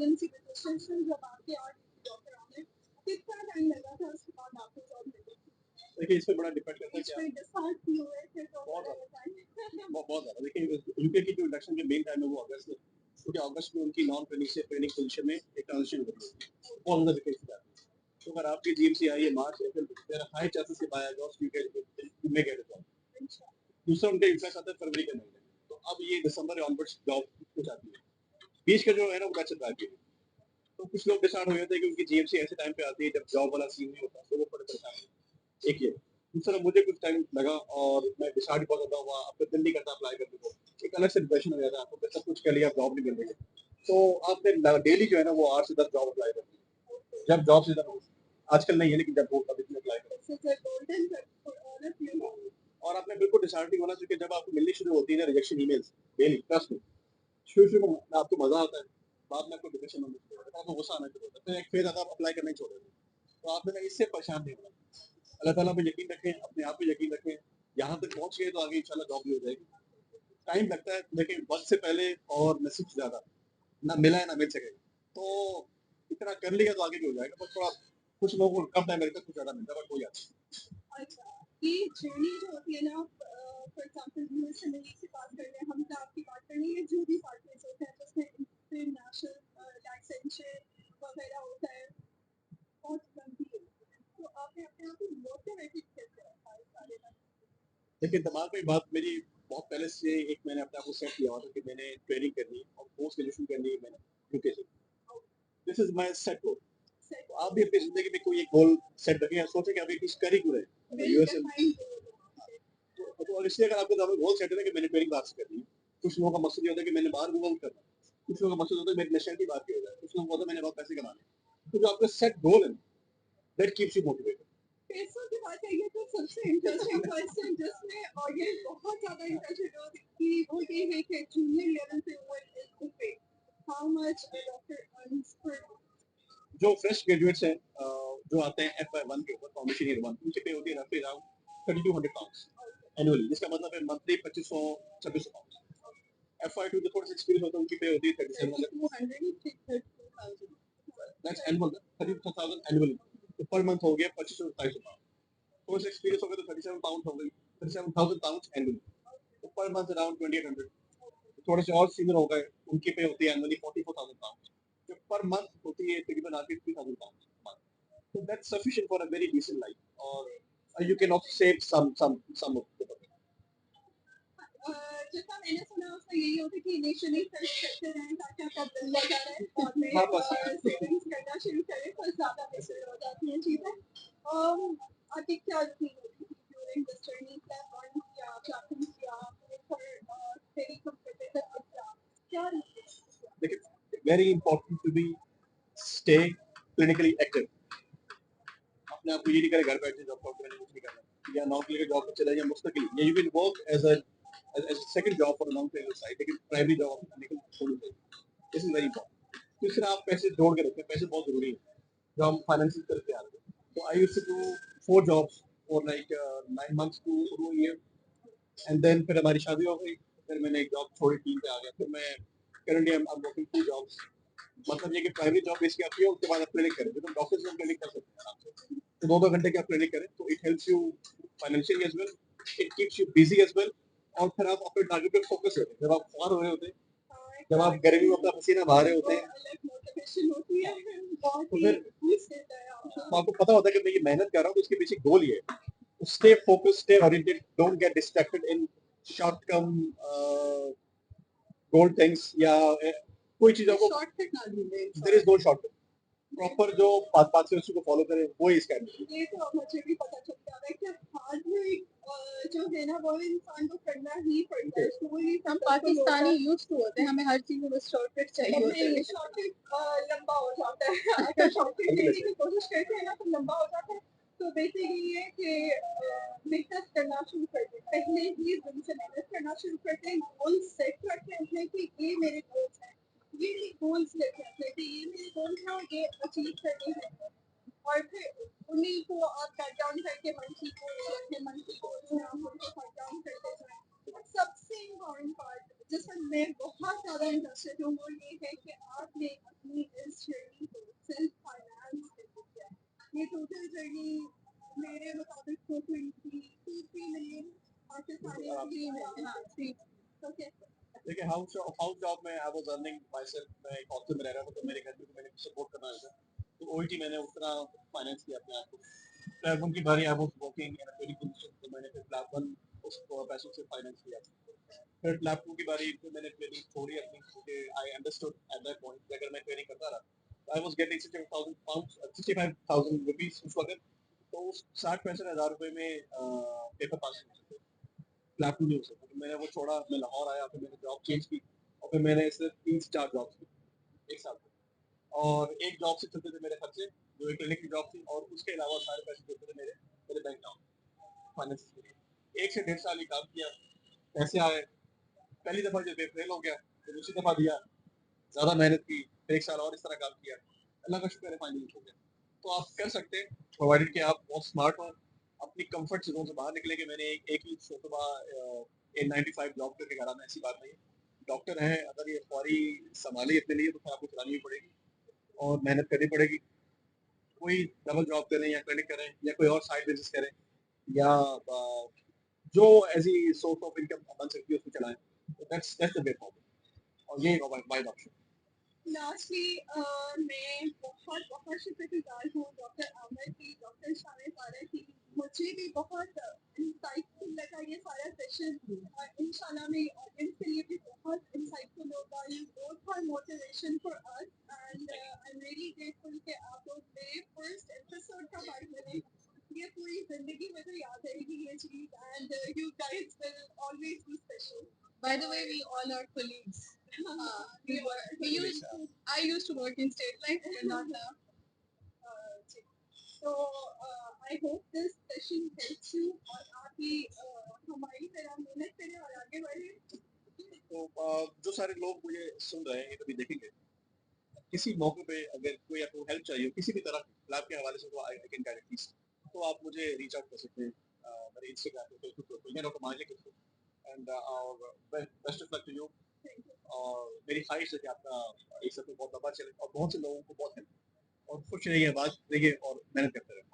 Pregnancy registration जब आपके और डॉक्टर आने कितना टाइम लगा था उसके बाद आपको जॉब मिली? देखिए, इस पे बड़ा डिपेंड करता है बीच कि में आप डिसहार्ट भी हुए थे तो बहुत थोड़ा ज़्यादा बताइए? बहुत ज़्यादा देखिए यूके की जो इंडक्शन के मेन टाइम है वो अगस्त में, क्योंकि अगस्त में उनकी नॉन ट्रेनिंग से ट्रेनिंग पोजीशन में एक ट्रांजिशन हो रही है, बहुत ज़्यादा वैकेंसी आती है। तो अगर आपकी जीएमसी आई है मार्च अप्रैल में, देयर आर हाई चांसेस कि by August you may get a job. अच्छा, दूसरा उनका इंटरेस्ट आता है फरवरी के महीने में, तो अब ये दिसंबर ऑनवर्ड्स जॉब हो जाती है। बीच का जो है ना वो बचत बाकी है। तो कुछ लोग डिसाइड हो जाते हैं कि उनकी जीएमसी ऐसे टाइम पे आती है जब जॉब वाला सीन नहीं होता, तो वो थोड़े परेशान होते हैं। एक ये दूसरा मुझे कुछ टाइम लगा और मैं डिसाइड बहुत ज़्यादा हुआ, अब तो दिल नहीं करता अप्लाई करने को। एक अलग से डिप्रेशन हो जाता है आपको, फिर सब कुछ कर लिया, जॉब नहीं मिल रही है। तो आपने डेली जो है ना वो 8 से 10 जॉब अप्लाई करनी है। जब जॉब सीजन हो, आजकल नहीं है लेकिन जब हो तभी तुम अप्लाई करो। this is a golden for all of you. और आपने बिल्कुल डिसाइड नहीं होना चाहिए, जब आपको मिलनी शुरू होती है ना rejection emails daily, trust me, शुरू-शुरू में आपको मज़ा आता है, बाद में आपको डिप्रेशन होना शुरू होता है, आपको गुस्सा आना शुरू होता है, फिर एक फेज़ आता है आप अप्लाई करना ही छोड़ देते हो। तो आपने ना इससे परेशान नहीं होना। अल्लाह ताला पे यकीन रखें, अपने आप पे यकीन रखें, यहाँ तक पहुँच गए तो आगे इंशाल्लाह जॉब भी हो जाएगी। टाइम लगता है लेकिन वक़्त से पहले और नसीब से ज़्यादा, ना मिला है ना मिल सकेगा। तो इतना कर लिया तो आगे भी हो जाएगा, बस थोड़ा कुछ लोगों को कम टाइम लगता है, कुछ ज़्यादा मिलता है, बट हो जाता है। अच्छा, ये जर्नी जो होती है ना फॉर एग्जांपल यूएस से मिली से बात कर रहे हैं हम तो आपकी बात कर रहे हैं जो भी पार्टनर्स होते हैं जिसमें इंटरनेशनल लाइसेंसर वगैरह होता है बहुत गंभीर होती है तो आपने अपने आप को मोटिवेटेड कैसे रखा इस बारे में? देखिए दिमाग में बात मेरी बहुत पहले से एक मैंने अपने आप को सेट किया हुआ था कि मैंने ट्रेनिंग करनी है और पोस्ट ग्रेजुएशन करनी है मैंने यूके से। This is my set goal. तो आप भी अपनी जिंदगी में कोई एक गोल सेट रखें या सोचें कि अभी कुछ कर ही क्यों रहे हैं यूएस और इसलिए अगर आपको ज़्यादा गोल सेट है ना कि मैंने ट्रेनिंग बाहर से करनी है। कुछ लोगों का मकसद ये होता है कि मैंने बाहर मूव आउट करना है, कुछ लोगों का मकसद होता है मेरी नेशनलिटी बाहर की हो जाए, कुछ लोगों का होता है मैंने बहुत पैसे कमाने हैं। तो जो आपका सेट गोल है दैट कीप्स यू मोटिवेटेड। पैसों की बात है ये तो सबसे इंटरेस्टिंग क्वेश्चन जिसमें ऑडियंस बहुत ज़्यादा इंटरेस्टेड होती है वो ये है कि जूनियर लेवल पे what is the pay how much a doctor earns पर जो फ्रेश ग्रेजुएट्स हैं जो आते हैं FY1 के ऊपर फाउंडेशन ईयर 1 उनकी पे होती है रफली अराउंड 3200 पाउंड्स एनुअली, जिसका मतलब है मंथली 2500 2600 पाउंड्स। FY2 जो थोड़ा सा एक्सपीरियंस होता है उनकी पे होती है 3700। That's annual, 32,000 annually. तो पर मंथ हो गया 2500 2700 पाउंड। थोड़ा सा एक्सपीरियंस हो गया तो 37 पाउंड हो गई, 37,000 पाउंड्स एनुअली। तो पर मंथ अराउंड 2800। थोड़े से और सीनियर हो गए उनकी पे होती है एनुअली 44,000 पाउंड, जो पर मंथ होती है तकरीबन आके 3,000 pound. So that's sufficient for a very decent life, or you can also save some of the money. जितना मैंने सुना उसका यही होता है कि इनिशियली सर्च करते रहें ताकि आपका बिल लगा रहे बाद में हाँ बस सेविंग्स करना शुरू करें तो ज़्यादा बेहतर हो जाती हैं चीज़ें आपकी क्या रूटीन होती थी ड्यूरिंग दिस जर्नी स्टेप 1 या चैप्टर या फिर स्टडी कंप्लीटेड एग्जाम क्या रूटीन देखिए very important to be stay clinically active. अपने आप को ये नहीं करे घर बैठे जॉब करके कुछ नहीं करना या नौकरी के जॉब पर चले जाए मुस्तकिल या you can work as a second job for a long period of time, लेकिन प्राइमरी जॉब करने के लिए छोड़नी चाहिए। This is very important. तीसरा आप पैसे जोड़ के रखें, पैसे बहुत जरूरी है जो हम फाइनेंशियल करके आ रहे हैं। तो I used to do 4 jobs for like 9 months to a year, and then फिर हमारी शादी हो गई, फिर मैंने एक जॉब छोड़ी, टीम पे आ गया, फिर मैं currently I am working 2 jobs. मतलब ये कि प्राइमरी जॉब बेसिकली आपकी है, उसके बाद आप क्लिनिक करें, तो डॉक्टर्स लोग क्लिनिक कर सकते हैं आराम से। तो 2-2 घंटे की आप क्लिनिक करें तो it helps you financially as well, it keeps you busy as well, और फिर आप अपने टारगेट पे फोकस करते हैं। जब आप फार हो रहे होते हैं, जब आप गर्मी में अपना पसीना बहा रहे होते हैं, मोटिवेशन होती है बहुत तो ही फिर बूस्ट देता है तो आपको पता होता है कि मैं ये मेहनत कर रहा हूँ तो इसके पीछे गोल ये है। Stay focused, stay oriented, don't get distracted in short term goal things या कोई चीज आपको शॉर्टकट ना ढूंढे there is no shortcut. Proper जो पाथ से उसको फॉलो करें वो ही इसका है। ये तो मुझे भी पता चल गया है कि हार्ड वर्क जो है ना वो इंसान को करना ही पड़ता है स्कूल हम पाकिस्तानी यूज टू होते हैं हमें हर चीज में शॉर्टकट चाहिए होता है शॉर्टकट लंबा हो जाता है अगर शॉर्टकट लेने की कोशिश करते हैं ना तो लंबा हो जाता है तो बेसिकली ये कि मेहनत करना शुरू कर दें पहले ही दिन से मेहनत करना शुरू करते हैं गोल सेट रखें अपने कि ये मेरे गोल्स हैं ये मेरे गोल्स लेके अपने कि ये मेरे गोल्स हैं और ये अचीव करने हैं और फिर उन्हीं को आप कट डाउन करके मंथली गोल्स रखें मंथली गोल्स में आप उनको कट डाउन करते जाएं और सबसे इम्पोर्टेंट पार्ट जिसमें मैं बहुत ज़्यादा इंटरेस्टेड हूँ वो ये है कि आपने अपनी जर्नी को सेल्फ फाइनेंस किया। ये टोटल जर्नी मेरे मुताबिक 4.3 मिलियन पाकिस्तानी हाँ 3 तो कैसे देखिए हाउस जॉब में I was earning my self, मैं एक हॉस्टल में रह रहा था तो मेरे घर में मैंने सपोर्ट करना था, तो ओईटी मैंने उस तरह फाइनेंस किया अपने आप को। प्लेब 1 की बारी I was working in a very position, तो मैंने फिर प्लेब 1 उस पैसों से फाइनेंस किया। फिर प्लेब 2 की बारी फिर मैंने ट्रेनिंग छोड़ी अपनी, क्योंकि I understood at that point कि अगर मैं ट्रेनिंग करता रहा I was getting 65,000 pound 65,000 rupees उस वक्त, तो उस 60-65 हज़ार रुपए में पेपर पास नहीं हो सकते, प्लेब 2 नहीं हो सकता। तो मैंने वो छोड़ा, मैं लाहौर आया, फिर मैंने जॉब चेंज की और फिर मैंने सिर्फ 3 से 4 जॉब्स की एक साल में। और एक जॉब से चलते थे मेरे खर्चे, जो एक क्लिनिक की जॉब थी, और उसके अलावा सारे पैसे देते थे मेरे मेरे बैंक अकाउंट फाइनेंस के लिए। 1 से 1.5 साल ही काम किया, पैसे आए। पहली दफ़ा जब फेल हो गया, फिर दूसरी दफ़ा दिया, ज़्यादा मेहनत की, फिर 1 साल और इस तरह काम किया, अल्लाह का शुक्र है फाइनली हो गया। तो आप कर सकते हैं, प्रोवाइडेड कि आप बहुत स्मार्ट हो, अपनी कंफर्ट जोन से बाहर निकले। कि मैंने एक ही शोतबा N95 जॉब करके करा ना, ऐसी बात नहीं है। डॉक्टर हैं, अगर ये फौरी संभाली अपने लिए तो फिर आपको चलानी भी पड़ेगी और मेहनत करनी पड़ेगी। कोई डबल जॉब करें या क्लिनिक करें या कोई और साइड बिजनेस करें, या जो ऐसी सोर्स ऑफ इनकम बन सकती है उसको चलाएं, तो दैट्स द वे फॉरवर्ड, और ये वाइड ऑप्शन। लास्टली मैं बहुत बहुत शुक्रगुजार हूँ डॉक्टर आमिर की, डॉक्टर शामिर फारा की। मुझे भी बहुत इंसाइटफुल लगा ये सारा सेशन, और इंशाल्लाह मेरी ऑडियंस के लिए भी बहुत इंसाइटफुल होगा। You both are motivation for us, and I am really grateful कि आप लोग मेरे फर्स्ट एपिसोड का पार्ट बने। ये पूरी जिंदगी में तो याद रहेगी ये चीज, and you guys will always be special. By the way, we all are colleagues. I used to work in state life, but not now. So I hope this session helps you, और आप भी हमारी तरह मेहनत करें और आगे बढ़ें। तो जो सारे लोग मुझे सुन रहे हैं, ये कभी देखेंगे, किसी मौके पे अगर कोई आपको हेल्प चाहिए किसी भी तरह की लैब के हवाले से, तो आई कैन गाइड एटलीस्ट, तो आप मुझे रीच आउट कर सकते हैं मेरे इंस्टाग्राम पे, फेसबुक पे, या डॉक्टर माजिद के थ्रू। एंड और best of luck to you. और मेरी ख्वाहिश है कि आपका ये सब बहुत लंबा चले और बहुत से लोगों को बहुत हेल्प, और खुश रहिए, बात रहिए और मेहनत करते रहिए।